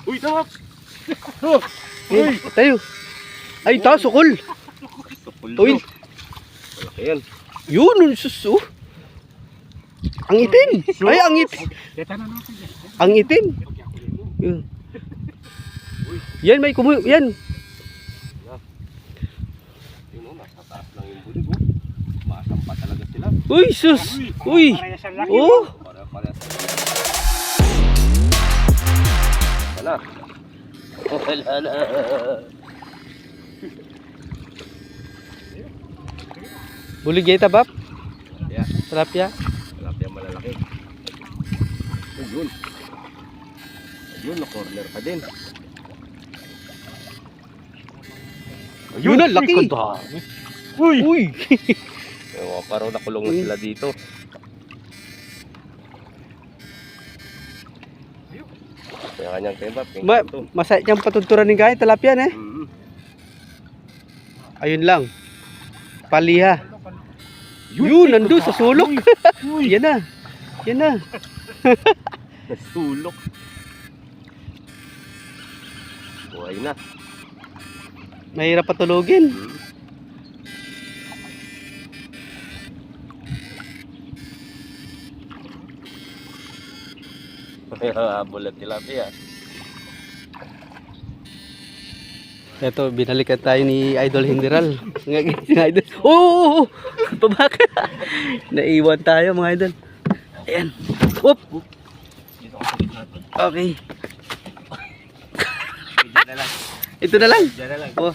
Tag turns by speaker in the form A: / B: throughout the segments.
A: Uy, tawag!
B: Tayo. Ay, ito, sukol. Uy.
A: Malaki yan.
B: Yun, suso. Ang itim. Ay, ang itim. Ang itim. Yun. Yan, may yan.
A: Yun o, nasa taas lang yung bulig o. Masampa talaga sila.
B: Uy, sus. Uy. Oh.
A: Para-para sa wala. Wala na.
B: Bulig yata, Bap?
A: Yeah.
B: Tilapia.
A: Tilapia malalaki. Ayun. Ayun, na-corner pa din.
B: Ayun na, laki.
A: Uy!
B: Uy.
A: Ewan, parang nakulong na sila dito. Kaya kanyang tembak.
B: Masaya niyang patuturan ni Gaya, tilapia na eh. Ayun lang. Paliha. Yun, nandun sa sulok. Yan na. Yan na.
A: Nasulok. Buhay na.
B: Mahirap patulogin.
A: Bulat tilapia.
B: Ito, binalikan tayo ni Idol General. Nga Idol. Oh! Pabak. Naiwan tayo mga idol. Ayan. Oop! Okay. Ito na lang. Oh.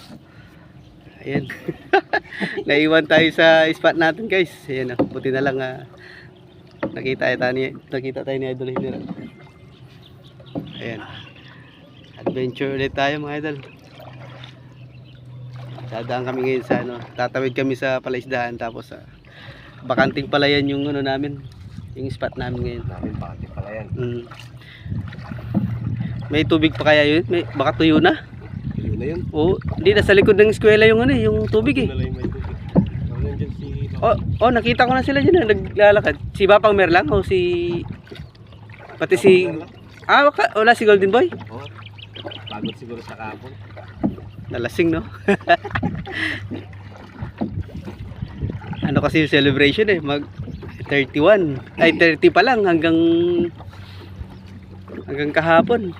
B: Ayan. Naiwan tayo sa spot natin guys. Ayan oh. Buti na lang nakita tayo ni Idol General. Ayan. Adventure ulit tayo mga idol. Dadaan kami ngayon sa tatawid kami sa palaisdaan tapos bakanting palayan yung namin, yung spot namin ngayon.
A: Bakanting palayan.
B: May tubig pa kaya yun? Baka tuyo na?
A: Tuyo na yun.
B: Oo, hindi nasa likod ng eskwela yung yung tubig eh. Oh, nakita ko na sila diyan naglalakad. Si Bapang Mer lang o si pati si wala si Golden Boy.
A: Oh. Pagod siguro sa kapon.
B: Nalasing no? Ano kasi yung celebration eh, mag 31 ay 30 pa lang hanggang kahapon.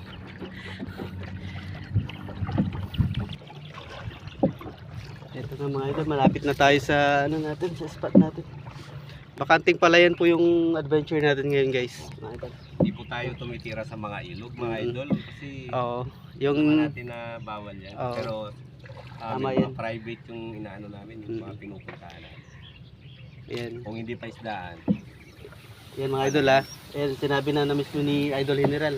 B: Ito na mga idol, malapit na tayo sa natin, sa spot natin. Bakanting palayan po yung adventure natin ngayon guys, mga idol.
A: Hindi po tayo tumitira sa mga ilog mga idol kasi
B: yung
A: natin na bawal yan. Pero
B: tama
A: mga
B: yan.
A: private yung inaano namin, yung mga pinupuntahan namin.
B: Yan.
A: Kung hindi pa isdaan.
B: Yan mga idol Yan, sinabi na mismo ni Idol General.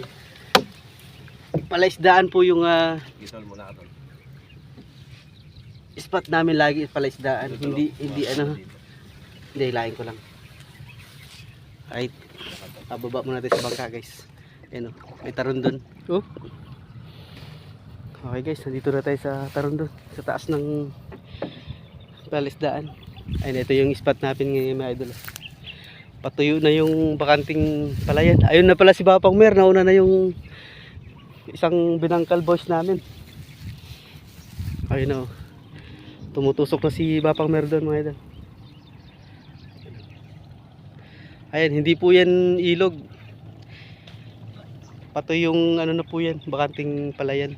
B: Palaisdaan po yung
A: Gisol muna ka doon.
B: spot namin lagi palaisdaan. Hindi hindi lain ko lang. Right. Pababa muna natin sa bangka guys. Ayan may taron doon. Oh. Okay guys, nandito na tayo sa taron doon, sa taas ng palaisdaan. Ayun, ito yung spot natin ngayon mga idol. Patuyo na yung bakanting palayan. Ayun na pala si Bapang Mer, nauna na yung isang binangkal boys namin. Ayun o. Tumutusok na si Bapang Mer doon mga idol. Ayan, hindi po yan ilog. Patuyo yung na po yan, bakanting palayan.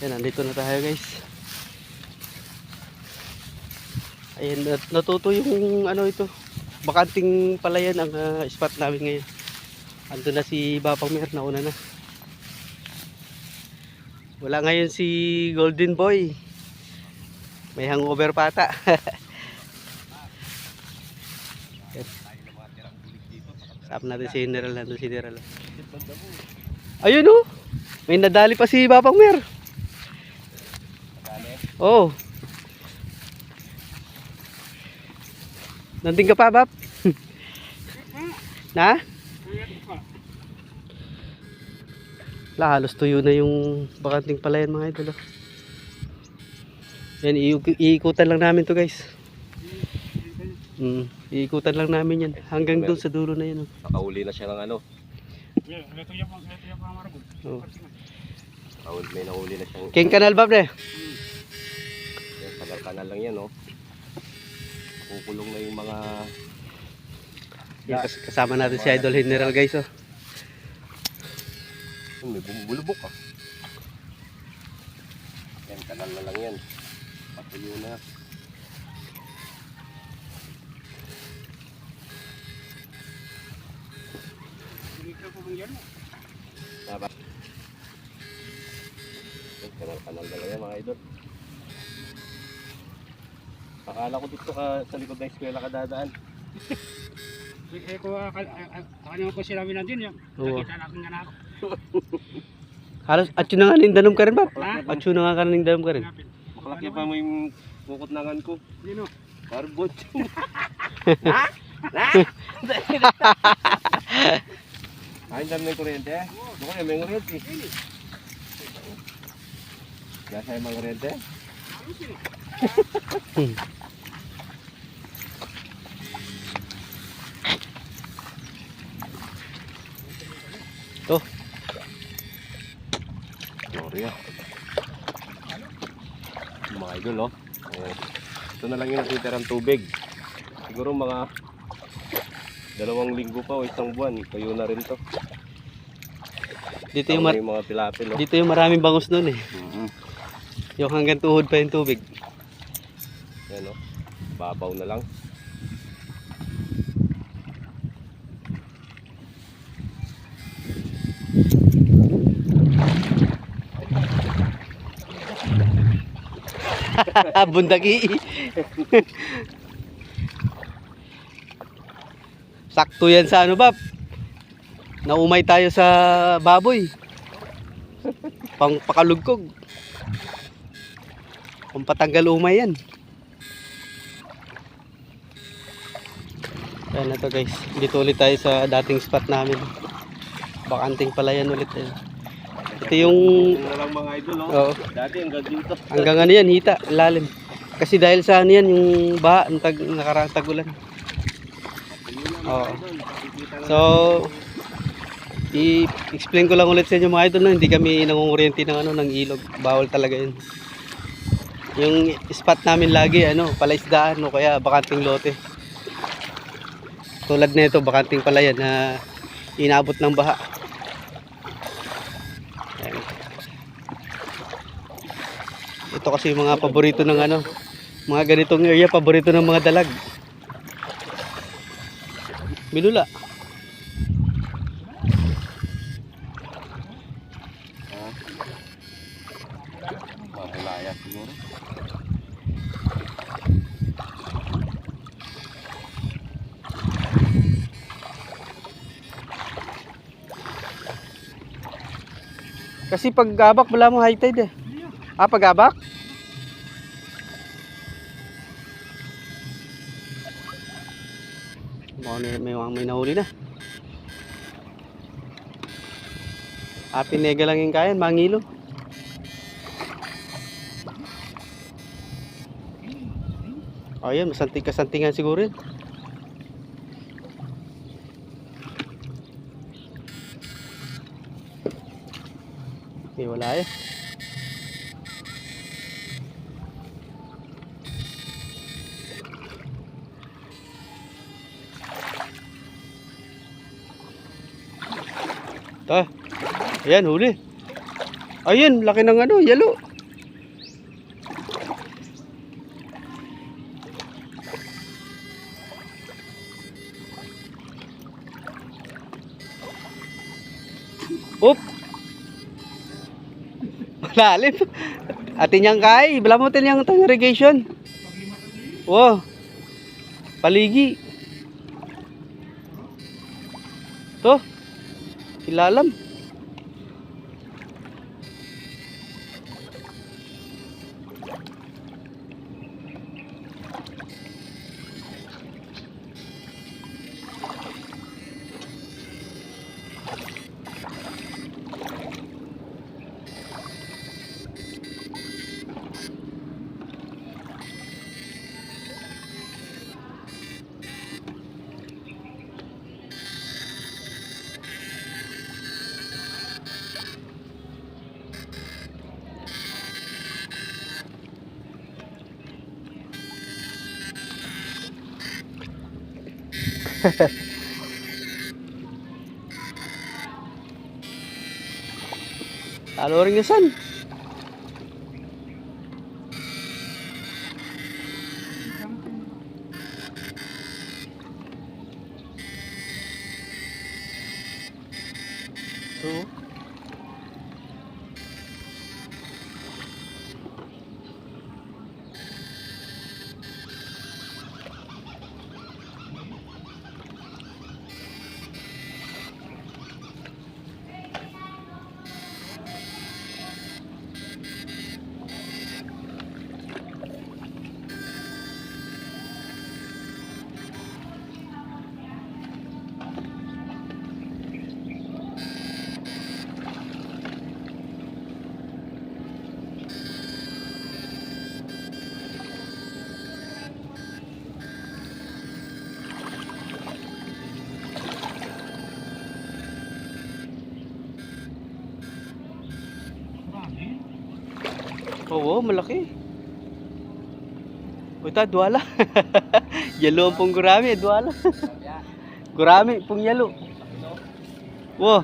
B: Yan, nandito na tayo guys. Ayan, natuto yung ito, bakanting palayan ang spot namin ngayon. Ando na si Bapang Mer, nauna na. Wala ngayon si Golden Boy. May hangover pata. Sap natin si General, nandun si General. Ayun o, may nadali pa si Bapang Mer. Oh. Nandun ka pa, Bap? Na? Halos tuyo na yung bakanting palayan mga idol. Yan, iikutan lang namin to guys. Iikutan lang namin yan. Hanggang doon sa dulo na yun.
A: Nakauli na siya ng ano.
C: Ito yung mga marabol.
B: Oh.
A: May nahuli na siyang...
B: King Canal ba, pre?
A: Yan, Sagar Canal lang yan, oh. Kukulong na yung mga...
B: Kasama natin si Idol General, guys. Oh.
A: May bumubulubok, ah. Yan, kanal na lang yan. Patuyo na. Tama. Kanal na lang yan, mga idol. Akala ko dito ka sa likod ng eskwela ka dadaan.
C: Ano ko sila nandun yan.
B: Oo.
C: Nakita natin nga na ako.
B: Halos, at yun na nga ning danom ka rin ba?
C: Ha?
B: At yun na nga ning danom ka rin.
A: Makalaki pa mo yung kukutnangan ko.
C: Dino.
A: Barbot. Ay, dami ng kuryente. Doon kaya may kuryente. Nasa yung mga kuryente.
B: Ito.
A: Gloria. Mga idol, oh. Ito na lang yung natitirang tubig. Siguro mga 2 linggo pa o 1 buwan. Tuyo na rin to.
B: Dito yung,
A: Yung mga tilapil, oh.
B: dito yung maraming bangus nun eh.
A: Mhm.
B: Yung hanggang tuhod pa yung tubig.
A: Yan, oh. Babaw na lang.
B: Bundagi. Sakto yan sa ano ba? Naumay tayo sa baboy. Pang pakalugkog. Kung patanggal umay yan. Ayan na to guys. Dito ulit tayo sa dating spot namin. Bakanting palayan ulit. Ito yung...
A: Ito na lang mga idol, oh.
B: Oo.
A: Dati hanggang dito.
B: Hanggang ano yan, hita, lalim. Kasi dahil sa ano yan, yung baha, ang nakaraang tagulan. Oo. So, i-explain ko lang ulit sa inyo mga idol, no? Hindi kami nangunguryente ng ano, ng ilog. Bawal talaga yun. Yung spot namin lagi, ano, palaisdaan, no? Kaya bakanting lote. Tulad na ito, bakanting palayan na inabot ng baha. Ayan. Ito kasi yung mga paborito ng ano, mga ganitong area, paborito ng mga dalag. Milula.
A: Mamulaya siguro.
B: Kasi pag gabak, wala mo high tide eh. Ah, pag gabak? May nahuli na. Ah, pinega lang yung kayan, mangilo. Oh, yan, kasantingan siguro yun. Okay, wala eh. Ito. Ayan, huli. Ayun, laki ng ano, yelo. Oop. Malalim. Atin yang kay, balamutin yang tang irrigation. Wow. Paligi. To. Ilalam. Talo rin yung sun. So, oo, malaki. Uy, ta, duwala. Yalo ang pong gurami, duwala. Gurami, pong yalo. Wow.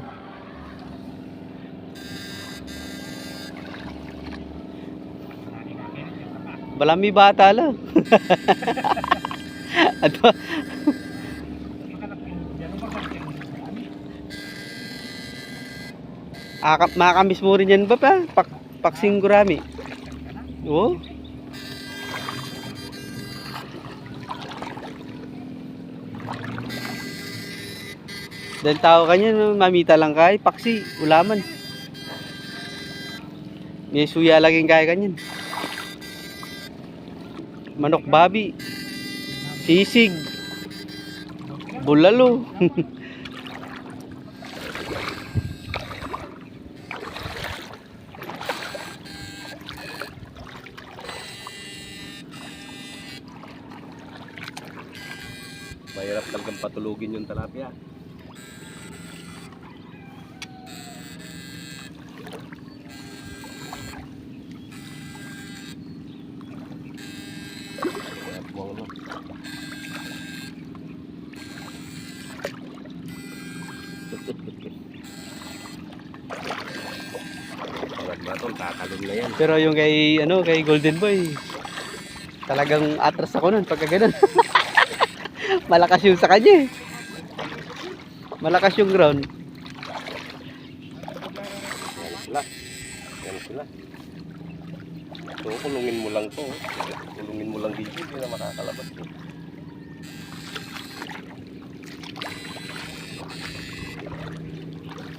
B: Balami bata lang. Ato. Makakamis mo rin yan ba pa? Paksing gurami. Oo. Dahil tao kanya, mamita lang kay paksi, ulaman. May suya laging kaya kanyan. Manok babi, sisig, bulalo.
A: Mahirap talagang patulugin yung tilapia. Kaya buwang no. Pagod ba ito? Tatalon na yan.
B: Pero yung kay kay Golden Boy, talagang atras ako nun pagka ganun. Malakas yung sa kanya eh. Malakas yung ground.
A: Yan sila. Yan sila. So, kulungin mo lang to. Kulungin mo lang dito. Hindi na makakalabas.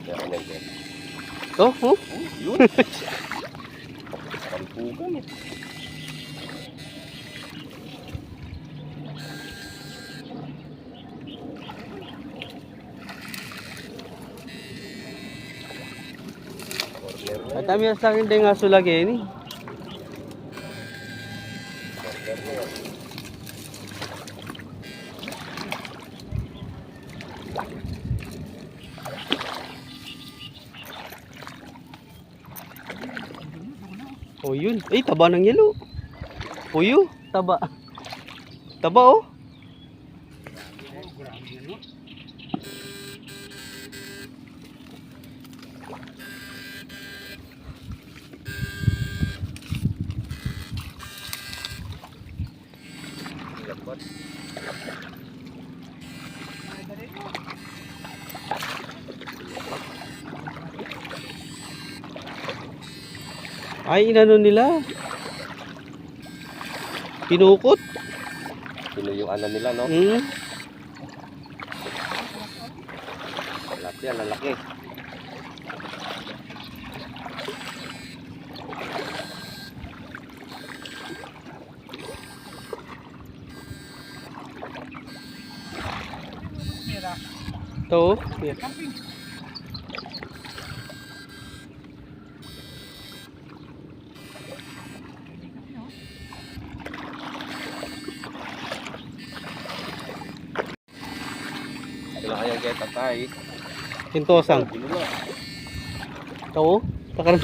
A: Yan, yan, yan.
B: Oh, oh.
A: Yun. Kampugan eh.
B: At kami sa akin din nga sulagi ni. Oh yun, taba ng yelo. Puyo, taba. Taba oh.
A: Dapat.
B: Ay, inano nila. Pinukot.
A: Sino yung ano nila, no?
B: Hmm.
A: Tilapia, lalaki.
B: To. Yeah.
A: Sila kayang kaya tatay.
B: Hintosang.
A: Ginawa.
B: To. Takaran.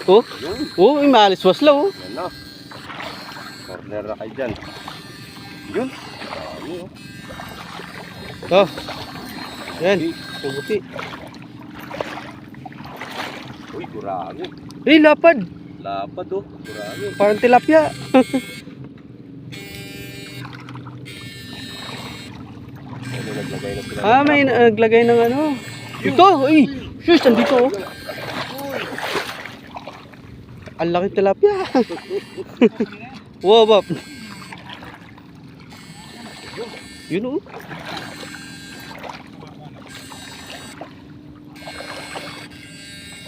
B: Oh.
A: Yun.
B: Oh, may maalis wasla oh.
A: Yan na. Corner na kayo dyan. Yun. Dami, oh.
B: Oh. Yan. Pubuti.
A: Uy, kurami.
B: Eh, lapad.
A: Lapad oh. Kurami.
B: Parang tilapia.
A: Ano, naglagay na sila.
B: Ah, may naglagay ng ano. Ito, ay. Sus, nandito oh. Ang laki tilapia. Wow, Bob. Yun oh.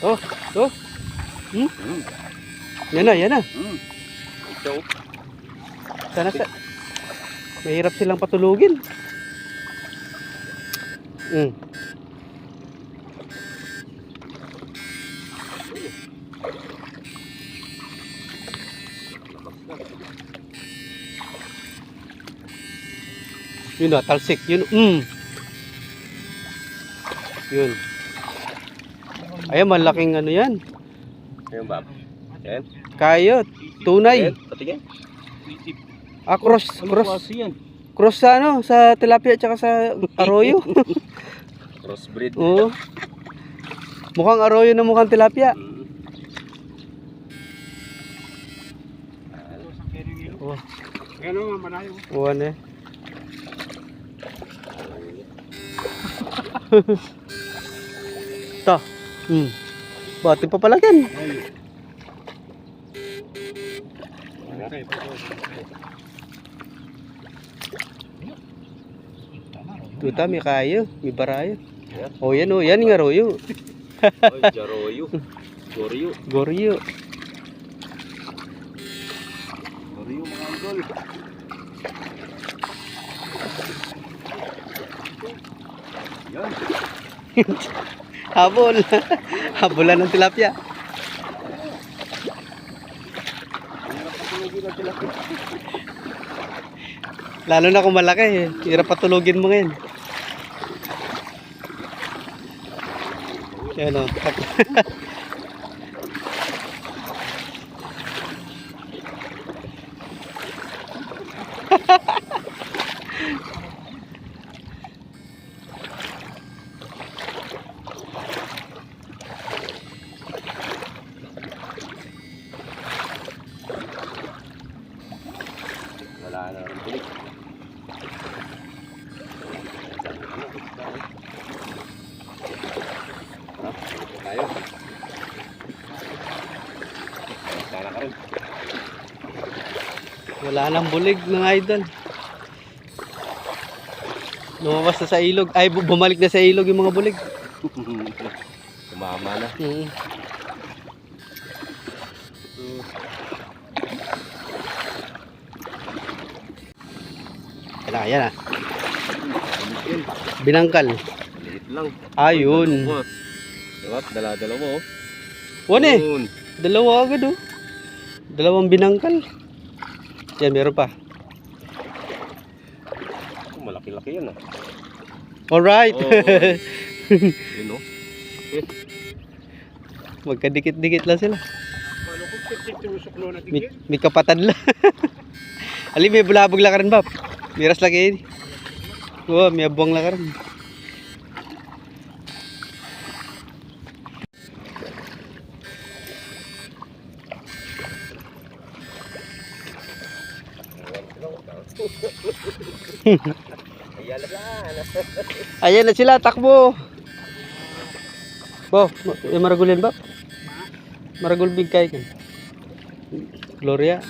B: Oh, oh. Hmm? Yan na, yan na.
A: Ito.
B: Sana sa... Mahirap silang patulugin. Yun na, talsik. Yun. Yun. Ayan, malaking ano yan.
A: Ayun ba? Ayan.
B: Kayot. Tunay.
A: Ayan. Patingin.
B: Ah, cross.
A: Yan.
B: Cross sa ano, sa tilapia at saka sa arroyo.
A: Crossbreed.
B: Oo. Mukhang arroyo na mukhang tilapia. Oh,
C: Ayan o, malayo.
B: uwan eh. Ta. Bati pa pala yan. Tuta, may kayo, may barayo. Oh, yan oh, yan nga arroyo.
A: Ay, Jaroyo. Goryo.
B: Goryo.
A: Goryo mga idol. Yan.
B: Habol. Habulan ng tilapia. Lalo na kung malaki, hirap patulugin mo ngayon. Yan o.
A: Wala na rin tuloy. Tayo. Sana ka rin.
B: Wala nang bulig ng idol. Lumabas na sa ilog. Ay, bumalik na sa ilog yung mga bulig.
A: Sumama na.
B: Yan na, yan na. Binangkal.
A: Maliit lang.
B: Ayun.
A: Diba? Dala-dala mo.
B: Wane,
A: Yun.
B: dalawa agad oh. Dalawang binangkal. Yan, meron pa.
A: Malaki-laki yan ah.
B: Alright.
A: Oh, yun oh.
B: Magkadikit-dikit lang sila.
C: Paano kung tusok lo na
B: May, may kapatad lang. Ali, may bulabog lang ka rin, Bap. Miras lagi yun. Oo, may abuang lang ka rin. Ayan na sila, takbo. Bo, yung maragulin ba? Maragul bigkay kan. Gloria.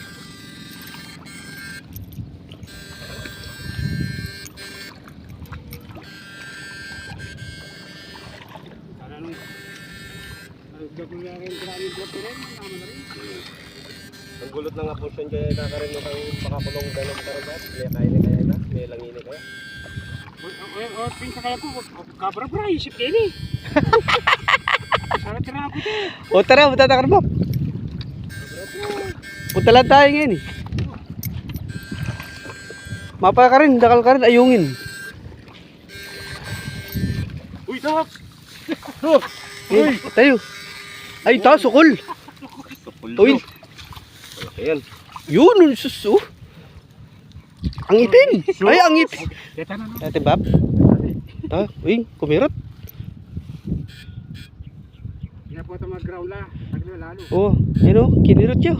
A: Ang gulot na nga po siya kaya nakarin mo kang makakulong dalawang karagat. May kaya na kaya na. May langini kaya.
C: Pinta kaya po, kabra-bra, isip din eh. Sarap-sarap ako din.
B: O tara, punta tayo Bap. Punta lang tayo ngayon eh. Mapa ka rin, dakal ka rin, ayungin.
C: Uy, tawag!
B: Eh, tayo. Ay, ta, sukol. Uy,
A: Ayan.
B: yun, sus, oh. Ang itim. Ay, ang itim.
C: Deta na no.
B: Ate Bap. Ha? Uy, kumirot.
C: Hindi na po ito mag-ground la. Taglo lalo.
B: Oh, yun oh, kinirot siya.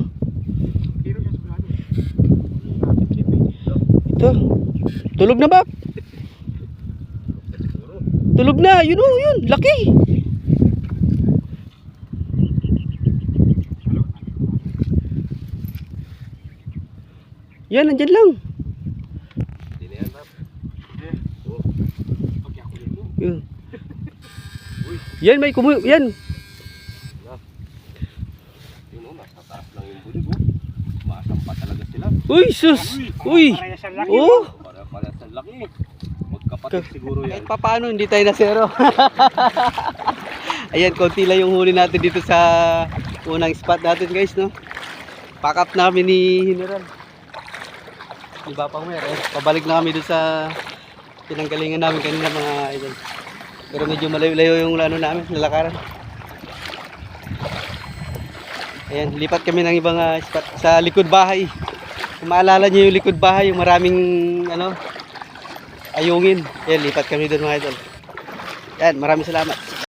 C: Tiro siya sa lalo.
B: Ito. Tulog na ba? Tulog na, yun oh, yun, laki. Yan, nandyan lang.
A: Hindi na yan, Pap. Oh.
C: Okay, ako dito.
B: Yun. Yan, may yan.
A: Yun o, nasa taas lang yung bulig oh. Masampa talaga sila.
B: Uy, sus. Uy.
C: Parehas ang laki.
B: Oh.
A: Para sa laki. Magkapatid siguro yan.
B: Kahit paano, hindi tayo na zero. Ayan, konti lang yung huli natin dito sa unang spot natin guys, no? Pack up namin ni General. Di ba pang mer? Pabalik na kami doon sa pinanggalingan namin kanina mga idol. Pero medyo malayo-layo yung ano namin, lalakaran. Ayan, lipat kami ng ibang spot sa likod bahay. Kung maalala niyo yung likod bahay, yung maraming ano, ayungin. Ayan, lipat kami doon mga idol. Ayan, maraming salamat.